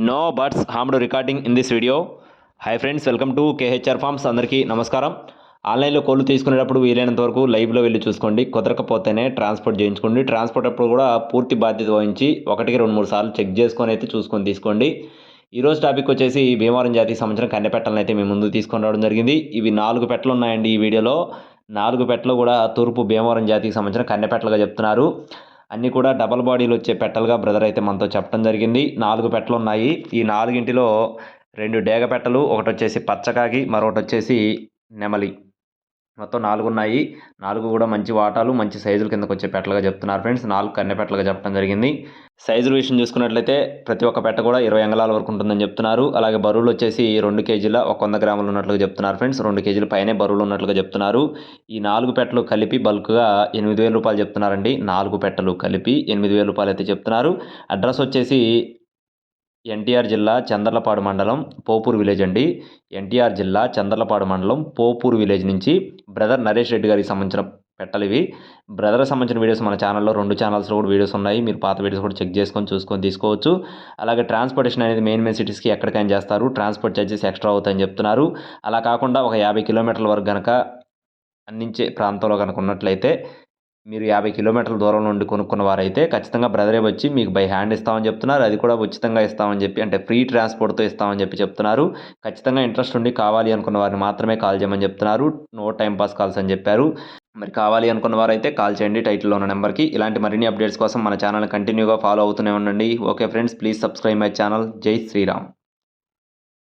No birds harmed recording in this video. Hi friends, welcome to KHR farms. అందరికీ నమస్కారం. ఆన్లైన్లో కోళ్ళు తీసుకునేటప్పుడు వీలైనంత వరకు లైవ్లో వెళ్ళి చూసుకోండి. కుదరకపోతేనే ట్రాన్స్పోర్ట్ చేయించుకోండి. ట్రాన్స్పోర్ట్ అప్పుడు కూడా పూర్తి బాధ్యత వహించి 1-2-3 సార్లు చెక్ చేసుకొని అయితే చూసుకొని తీసుకోండి. ఈరోజు టాపిక్ వచ్చేసి భీమవరం జాతికి సంబంధించిన కన్నె పెట్టలను అయితే మీ ముందు తీసుకొని రావడం జరిగింది. ఇవి 4 పెట్టలు ఉన్నాయండి ఈ వీడియోలో. 4 పెట్టలు కూడా తూర్పు భీమవరం జాతికి సంబంధించిన కన్నె పెట్టలుగా చెప్తున్నారు. అన్నీ కూడా డబల్ బాడీలు వచ్చే పెట్టలుగా బ్రదర్ అయితే మనతో చెప్పడం జరిగింది. 4 పెట్టలు ఉన్నాయి. ఈ 4గింటిలో 2 డేగ పెట్టలు, ఒకటి వచ్చేసి పచ్చకాకి, మరొకటి వచ్చేసి నెమలి. మొత్తం 4 ఉన్నాయి. 4 కూడా మంచి వాటాలు, మంచి సైజుల కిందకు వచ్చే పెట్టలుగా చెప్తున్నారు ఫ్రెండ్స్. 4 కన్నె పెట్టలుగా చెప్పడం జరిగింది. సైజుల విషయం చూసుకున్నట్లయితే ప్రతి ఒక్క పెట్ట కూడా 20 అంగుళాల వరకు ఉంటుందని చెప్తున్నారు. అలాగే బరువులు వచ్చేసి 2 కేజీల 100 గ్రాములు ఉన్నట్లుగా చెప్తున్నారు ఫ్రెండ్స్. 2 కేజీల పైనే బరువులు ఉన్నట్లుగా చెప్తున్నారు. ఈ 4 పెట్టలు కలిపి బల్క్గా 8,000 రూపాయలు చెప్తున్నారండి. 4 పెట్టలు కలిపి 8,000 రూపాయలు అయితే చెప్తున్నారు. అడ్రస్ వచ్చేసి ఎన్టీఆర్ జిల్లా చందర్లపాడు మండలం పోపూరు విలేజ్ అండి. ఎన్టీఆర్ జిల్లా చందర్లపాడు మండలం పోపూరు విలేజ్ నుంచి బ్రదర్ నరేష్ రెడ్డి గారికి సంబంధించిన పెట్టలు ఇవి. బ్రదర్కి సంబంధించిన వీడియోస్ మన ఛానల్లో 2 ఛానల్స్లో కూడా వీడియోస్ ఉన్నాయి. మీరు పాత వీడియోస్ కూడా చెక్ చేసుకొని చూసుకొని తీసుకోవచ్చు. అలాగే ట్రాన్స్పోర్టేషన్ అనేది మెయిన్ సిటీస్కి ఎక్కడికైనా చేస్తారు. ట్రాన్స్పోర్ట్ ఛార్జెస్ ఎక్స్ట్రా అవుతాయని చెప్తున్నారు. అలా కాకుండా ఒక 50 కిలోమీటర్ల వరకు కనుక అందించే ప్రాంతంలో కనుక ఉన్నట్లయితే మీరు 50 కిలోమీటర్ల దూరం నుండి కొనుక్కున్న వారైతే ఖచ్చితంగా బ్రదరే వచ్చి మీకు బై హ్యాండ్ ఇస్తామని చెప్తున్నారు. అది కూడా ఉచితంగా ఇస్తామని చెప్పి, అంటే ఫ్రీ ట్రాన్స్పోర్ట్తో ఇస్తామని చెప్పి చెప్తున్నారు. ఖచ్చితంగా ఇంట్రెస్ట్ ఉండి కావాలి అనుకున్న వారిని మాత్రమే కాల్ చేయమని చెప్తున్నారు. నో టైం పాస్ కాల్స్ అని చెప్పారు. మరి కావాలి అనుకున్న వారైతే కాల్ చేయండి టైటిల్లో ఉన్న నెంబర్కి. ఇలాంటి మరిన్ని అప్డేట్స్ కోసం మన ఛానల్ కంటిన్యూగా ఫాలో అవుతూనే ఉండండి. Okay friends, please subscribe my channel. జై శ్రీరామ్.